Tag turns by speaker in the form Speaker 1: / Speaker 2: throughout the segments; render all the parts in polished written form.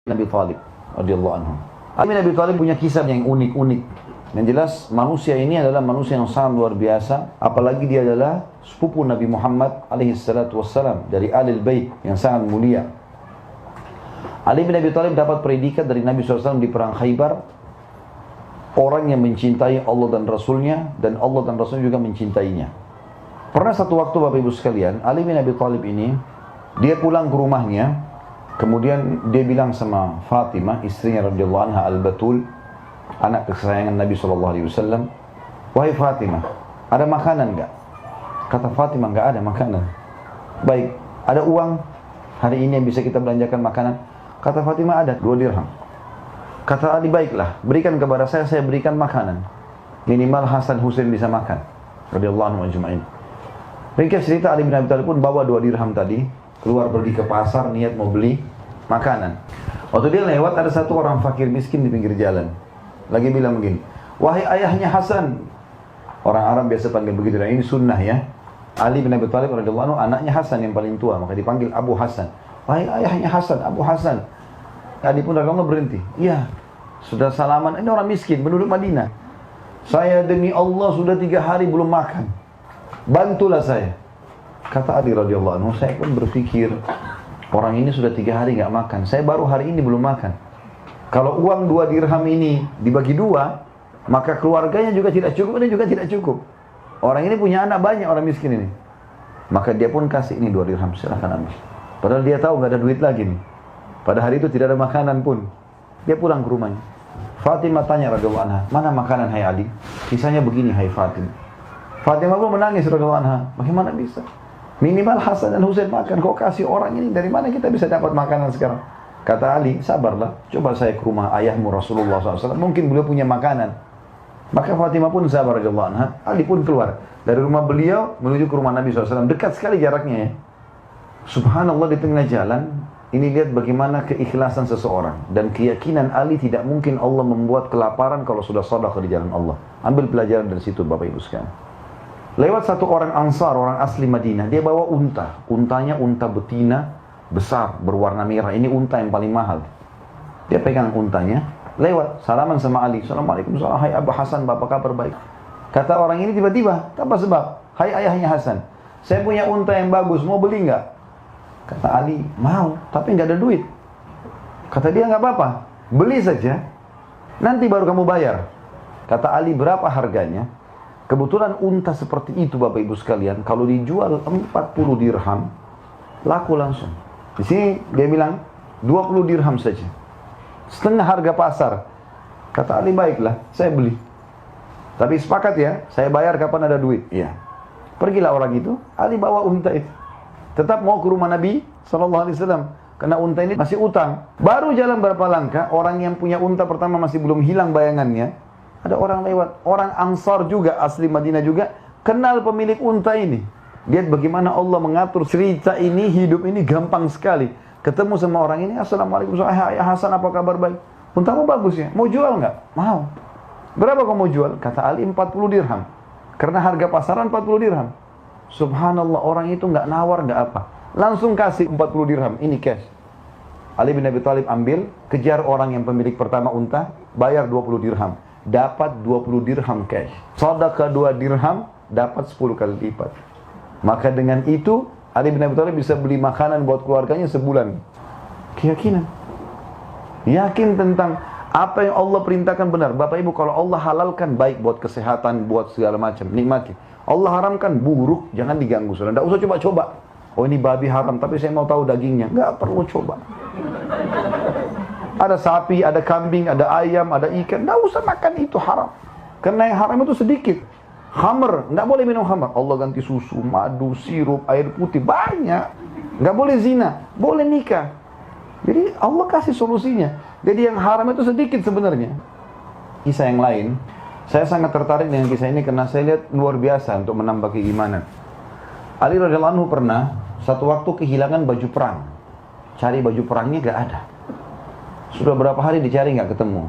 Speaker 1: Nabi Thalib radhiyallahu anhu. Ali bin Abi Thalib punya kisah yang unik-unik. Yang jelas manusia ini adalah manusia yang sangat luar biasa, apalagi dia adalah sepupu Nabi Muhammad alaihi salatu wassalam, dari Ahlul Bait yang sangat mulia. Ali bin Abi Thalib dapat predikat dari Nabi SAW di perang Khaybar, orang yang mencintai Allah dan Rasulnya, dan Allah dan Rasulnya juga mencintainya. Pernah satu waktu Bapak Ibu sekalian, Ali bin Abi Thalib ini, dia pulang ke rumahnya. Kemudian dia bilang sama Fatimah, istrinya radhiyallahu anha al-Batul, anak kesayangan Nabi SAW, "Wahai Fatimah, ada makanan enggak?" Kata Fatimah, "Enggak ada makanan." "Baik, ada uang hari ini yang bisa kita belanjakan makanan?" Kata Fatimah, "Ada 2 dirham." Kata Ali, "Baiklah, berikan kepada saya berikan makanan. Minimal Hasan Husain bisa makan." Radhiyallahu anhu ajma'in. Ringkas cerita, Ali bin Abi Thalib pun bawa 2 dirham tadi, keluar pergi ke pasar, niat mau beli makanan. Waktu dia lewat, ada satu orang fakir miskin di pinggir jalan. Lagi bilang begini, "Wahai ayahnya Hasan." Orang Arab biasa panggil begitu, dan ini sunnah ya. Ali bin Abi Thalib radhiyallahu anhu anaknya Hasan yang paling tua, maka dipanggil Abu Hasan. "Wahai ayahnya Hasan, Abu Hasan." Ali pun radhiyallahu berhenti. "Iya, sudah salaman." Ini orang miskin, penduduk Madinah. "Saya demi Allah sudah 3 hari belum makan. Bantulah saya." Kata Ali radhiyallahu anhu, "Saya pun berpikir, orang ini sudah 3 hari nggak makan. Saya baru hari ini belum makan. Kalau uang 2 dirham ini dibagi 2, maka keluarganya juga tidak cukup, ini juga tidak cukup. Orang ini punya anak banyak, orang miskin ini." Maka dia pun kasih, "Ini 2 dirham, silakan ambil." Padahal dia tahu nggak ada duit lagi nih. Pada hari itu tidak ada makanan pun. Dia pulang ke rumahnya. Fatimah tanya radhiyallahu anha, "Mana makanan hai Ali?" Kisahnya begini, hai Fatimah. Fatimah pun menangis radhiyallahu anha. Bagaimana bisa? Minimal Hasan dan Husain makan, kok kasih orang ini, dari mana kita bisa dapat makanan sekarang? Kata Ali, "Sabarlah, coba saya ke rumah ayahmu Rasulullah SAW, mungkin beliau punya makanan." Maka Fatimah pun sabar radhiyallahu anha. Ali pun keluar dari rumah beliau menuju ke rumah Nabi SAW, dekat sekali jaraknya ya. Subhanallah, di tengah jalan, ini lihat bagaimana keikhlasan seseorang dan keyakinan Ali, tidak mungkin Allah membuat kelaparan kalau sudah sedekah di jalan Allah. Ambil pelajaran dari situ Bapak Ibu sekalian. Lewat satu orang Ansar, orang asli Madinah, dia bawa unta. Untanya unta betina, besar, berwarna merah. Ini unta yang paling mahal. Dia pegang untanya, lewat, salaman sama Ali. "Assalamualaikum, hai Abu Hasan, apa kabar?" "Baik." Kata orang ini tiba-tiba, tanpa sebab, "Hai ayahnya Hasan, saya punya unta yang bagus, mau beli nggak?" Kata Ali, "Mau, tapi nggak ada duit." Kata dia, "Nggak apa-apa, beli saja, nanti baru kamu bayar." Kata Ali, "Berapa harganya?" Kebetulan unta seperti itu Bapak Ibu sekalian, kalau dijual 40 dirham, laku langsung. Di sini dia bilang 20 dirham saja, setengah harga pasar. Kata Ali, "Baiklah, saya beli. Tapi sepakat ya, saya bayar kapan ada duit." Iya. Pergilah orang itu, Ali bawa unta itu. Tetap mau ke rumah Nabi SAW, karena unta ini masih utang. Baru jalan berapa langkah, orang yang punya unta pertama masih belum hilang bayangannya. Ada orang lewat, orang Ansar juga, asli Madinah juga, kenal pemilik unta ini. Lihat bagaimana Allah mengatur cerita ini, hidup ini gampang sekali. Ketemu sama orang ini, "Assalamualaikum, hai Hasan, apa kabar?" "Baik." "Untamu bagus ya, mau jual nggak?" "Mau." "Berapa kamu mau jual?" Kata Ali, 40 dirham. Karena harga pasaran 40 dirham. Subhanallah, orang itu nggak nawar, nggak apa. Langsung kasih 40 dirham, ini cash. Ali bin Abi Thalib ambil, kejar orang yang pemilik pertama unta, bayar 20 dirham. Dapat 20 dirham cash. Sedekah 2 dirham, dapat 10 kali lipat. Maka dengan itu, Ali bin Abi Thalib bisa beli makanan buat keluarganya sebulan. Keyakinan. Yakin tentang apa yang Allah perintahkan benar. Bapak Ibu, kalau Allah halalkan, baik buat kesehatan, buat segala macam, nikmati. Allah haramkan, buruk, jangan diganggu. Tidak usah coba-coba. "Oh, ini babi haram, tapi saya mau tahu dagingnya." Nggak perlu coba. Ada sapi, ada kambing, ada ayam, ada ikan, nggak usah makan, itu haram. Karena yang haram itu sedikit. Khamr, nggak boleh minum khamr. Allah ganti susu, madu, sirup, air putih, banyak. Nggak boleh zina, boleh nikah. Jadi Allah kasih solusinya. Jadi yang haram itu sedikit sebenarnya. Kisah yang lain, saya sangat tertarik dengan kisah ini karena saya lihat luar biasa untuk menambah keimanan. Ali radhiyallahu anhu pernah satu waktu kehilangan baju perang. Cari baju perangnya nggak ada. Sudah berapa hari dicari nggak ketemu.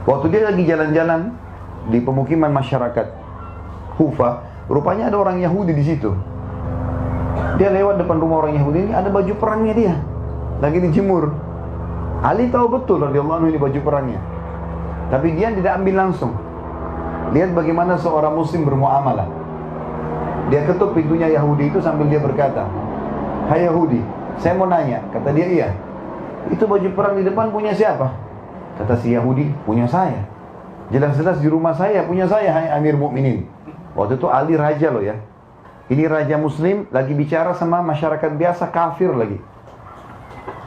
Speaker 1: Waktu dia lagi jalan-jalan di pemukiman masyarakat Kufah, rupanya ada orang Yahudi di situ. Dia lewat depan rumah orang Yahudi ini, ada baju perangnya dia. lagi dijemur. Ali tahu betul radhiyallahu anhu ini baju perangnya. Tapi dia tidak ambil langsung. Lihat bagaimana seorang muslim bermuamalah. Dia ketuk pintunya Yahudi itu sambil dia berkata, "Hai Yahudi, saya mau nanya." Kata dia, "Iya. Itu baju perang di depan punya siapa?" Kata si Yahudi, "Punya saya. Jelas-jelas di rumah saya, punya saya, hai Amir Mukminin." Waktu itu Ali raja loh ya. Ini raja muslim lagi bicara sama masyarakat biasa kafir lagi.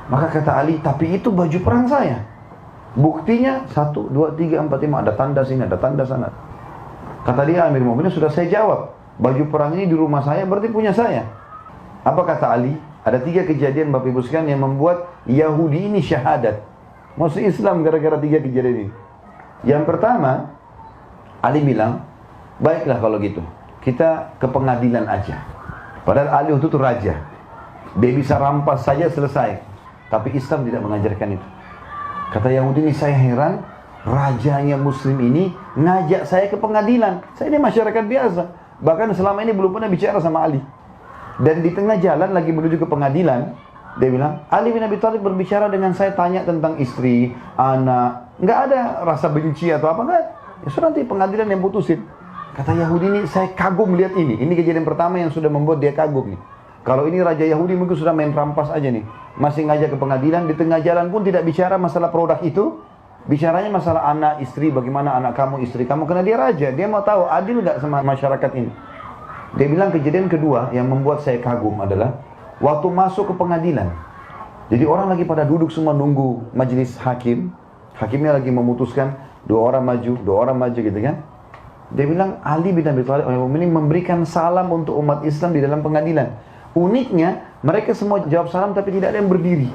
Speaker 1: Maka kata Ali, "Tapi itu baju perang saya. Buktinya 1, 2, 3, 4, 5, ada tanda sini, ada tanda sana." Kata dia, "Amir Mukminin, sudah saya jawab. Baju perang ini di rumah saya, berarti punya saya." Apa kata Ali? Ada 3 kejadian Bapak Ibu sekalian yang membuat Yahudi ini syahadat, masuk Islam gara-gara 3 kejadian ini. Yang pertama, Ali bilang, "Baiklah kalau gitu, kita ke pengadilan aja." Padahal Ali waktu itu raja. Dia bisa rampas saja selesai. Tapi Islam tidak mengajarkan itu. Kata Yahudi ini, "Saya heran, rajanya muslim ini ngajak saya ke pengadilan. Saya ini masyarakat biasa. Bahkan selama ini belum pernah bicara sama Ali." Dan di tengah jalan lagi menuju ke pengadilan, dia bilang, "Ali bin Abi Thalib berbicara dengan saya, tanya tentang istri, anak. Nggak ada rasa benci atau apa, nggak. Ya sudah, nanti pengadilan yang putusin." Kata Yahudi ini, "Saya kagum lihat ini. Ini kejadian pertama yang sudah membuat dia kagum nih. Kalau ini raja Yahudi mungkin sudah main rampas aja nih. Masih ngajak ke pengadilan, di tengah jalan pun tidak bicara masalah produk itu. Bicaranya masalah anak, istri, bagaimana anak kamu, istri kamu. Karena dia raja, dia mau tahu adil nggak sama masyarakat ini." Dia bilang kejadian kedua yang membuat saya kagum adalah waktu masuk ke pengadilan. Jadi orang lagi pada duduk semua nunggu majelis hakim. Hakimnya lagi memutuskan, 2 orang maju, 2 orang maju gitu kan. Dia bilang Ali bin Abi Thalib ini memberikan salam untuk umat Islam di dalam pengadilan. Uniknya, mereka semua jawab salam tapi tidak ada yang berdiri.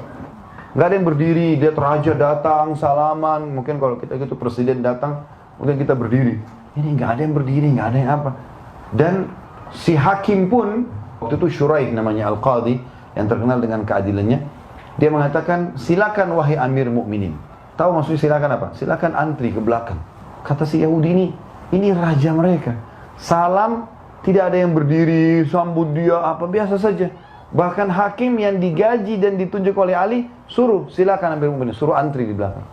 Speaker 1: Nggak ada yang berdiri, dia raja datang, salaman. Mungkin kalau kita gitu presiden datang, mungkin kita berdiri. Ini nggak ada yang berdiri, nggak ada yang apa. Dan si hakim pun, waktu itu Shuraih namanya Al-Qadhi, yang terkenal dengan keadilannya. Dia mengatakan, "Silakan wahai Amir Mukminin." Tahu maksudnya silakan apa? Silakan antri ke belakang. Kata si Yahudi ini raja mereka. Salam, tidak ada yang berdiri, sambut dia, apa biasa saja. Bahkan hakim yang digaji dan ditunjuk oleh Ali, suruh, silakan Amir Mukminin, suruh antri di belakang.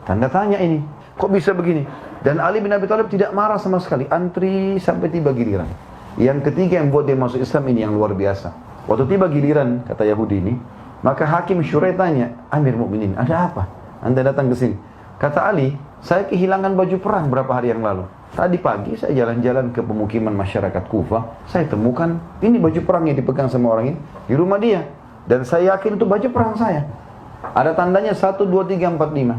Speaker 1: Tanda tanya ini, kok bisa begini? Dan Ali bin Abi Thalib tidak marah sama sekali, antri sampai tiba giliran. Yang ketiga yang buat dia masuk Islam ini yang luar biasa. Waktu tiba giliran, kata Yahudi ini, maka hakim Shuraih tanya, "Amir Mukminin, ada apa? Anda datang ke sini." Kata Ali, "Saya kehilangan baju perang berapa hari yang lalu. Tadi pagi saya jalan-jalan ke pemukiman masyarakat Kufah, saya temukan ini baju perang yang dipegang sama orang ini di rumah dia. Dan saya yakin itu baju perang saya. Ada tandanya 1, 2, 3, 4, 5.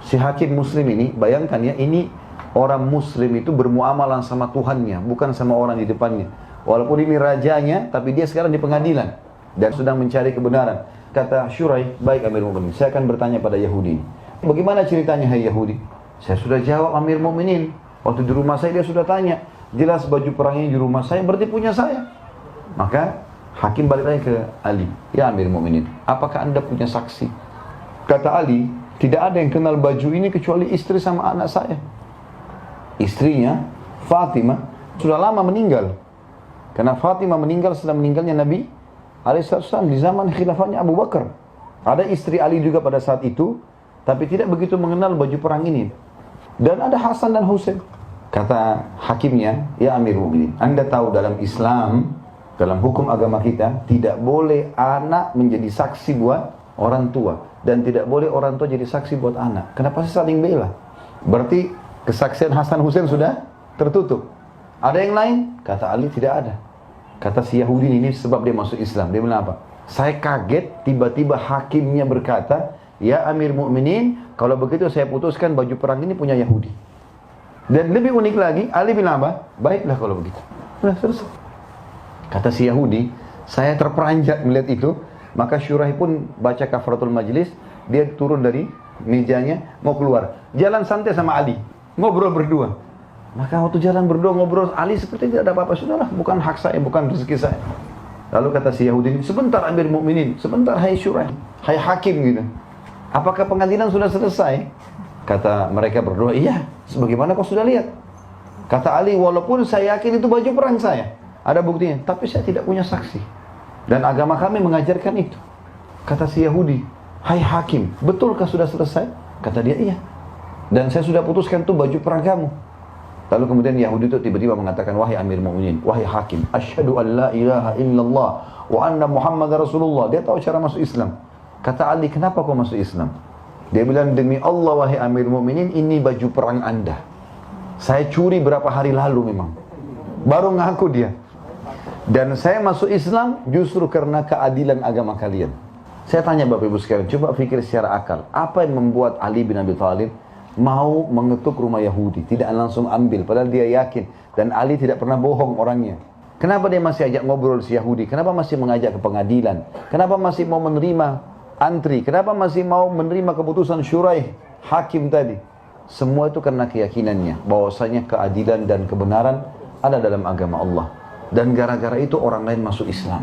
Speaker 1: Si hakim muslim ini, bayangkan ya, ini orang muslim itu bermuamalah sama Tuhannya, bukan sama orang di depannya. Walaupun ini rajanya, tapi dia sekarang di pengadilan dan sedang mencari kebenaran. Kata Shuraih, "Baik Amir Mukminin, saya akan bertanya pada Yahudi. Bagaimana ceritanya hai Yahudi?" Saya sudah jawab Amir Mukminin. Waktu di rumah saya dia sudah tanya, jelas baju perangnya di rumah saya, berarti punya saya. Maka hakim balik lagi ke Ali, "Ya Amir Mukminin, apakah Anda punya saksi?" Kata Ali, "Tidak ada yang kenal baju ini kecuali istri sama anak saya." Istrinya, Fatimah, sudah lama meninggal. Karena Fatimah meninggal setelah meninggalnya Nabi Alaihissalam di zaman khilafahnya Abu Bakar. Ada istri Ali juga pada saat itu, tapi tidak begitu mengenal baju perang ini. Dan ada Hasan dan Husain. Kata hakimnya, "Ya Amir Mukminin, Anda tahu dalam Islam, dalam hukum agama kita, tidak boleh anak menjadi saksi buat orang tua. Dan tidak boleh orang tua jadi saksi buat anak. Kenapa sih saling bela? Berarti kesaksian Hasan Husain sudah tertutup. Ada yang lain?" Kata Ali, "Tidak ada." Kata si Yahudi ini sebab dia masuk Islam. Dia bilang apa? "Saya kaget tiba-tiba hakimnya berkata, 'Ya Amir Mukminin, kalau begitu saya putuskan baju perang ini punya Yahudi.'" Dan lebih unik lagi, Ali bilang apa? "Baiklah kalau begitu." Sudah selesai. Kata si Yahudi, saya terperanjat melihat itu. Maka Shuraih pun baca kafaratul majlis. Dia turun dari mejanya, mau keluar. Jalan santai sama Ali, ngobrol berdua. Maka waktu jalan berdua ngobrol, Ali seperti tidak ada apa-apa. Sudahlah, bukan hak saya, bukan rezeki saya. Lalu kata si Yahudi ini, "Sebentar Amir Mukminin, sebentar hai Shuraih, hai hakim," gitu. "Apakah pengadilan sudah selesai?" Kata mereka berdua, "Iya, sebagaimana kau sudah lihat." Kata Ali, "Walaupun saya yakin itu baju perang saya, ada buktinya, tapi saya tidak punya saksi. Dan agama kami mengajarkan itu." Kata si Yahudi, hai hakim, betulkah sudah selesai? Kata dia, iya. Dan saya sudah putuskan tuh baju perang kamu. Lalu kemudian Yahudi itu tiba-tiba mengatakan, wahai Amir Mu'minin, wahai hakim, asyhadu an la ilaha illallah wa anna Muhammad Rasulullah. Dia tahu cara masuk Islam. Kata Ali, kenapa kau masuk Islam? Dia bilang, demi Allah wahai Amir Mu'minin, ini baju perang anda. Saya curi berapa hari lalu memang. Baru ngaku dia. Dan saya masuk Islam justru karena keadilan agama kalian. Saya tanya Bapak Ibu sekalian, coba pikir secara akal. Apa yang membuat Ali bin Abi Thalib mau mengetuk rumah Yahudi? Tidak langsung ambil, padahal dia yakin. Dan Ali tidak pernah bohong orangnya. Kenapa dia masih ajak ngobrol si Yahudi? Kenapa masih mengajak ke pengadilan? Kenapa masih mau menerima antri? Kenapa masih mau menerima keputusan Syuraih, hakim tadi? Semua itu karena keyakinannya bahwasanya keadilan dan kebenaran ada dalam agama Allah. Dan gara-gara itu orang lain masuk Islam.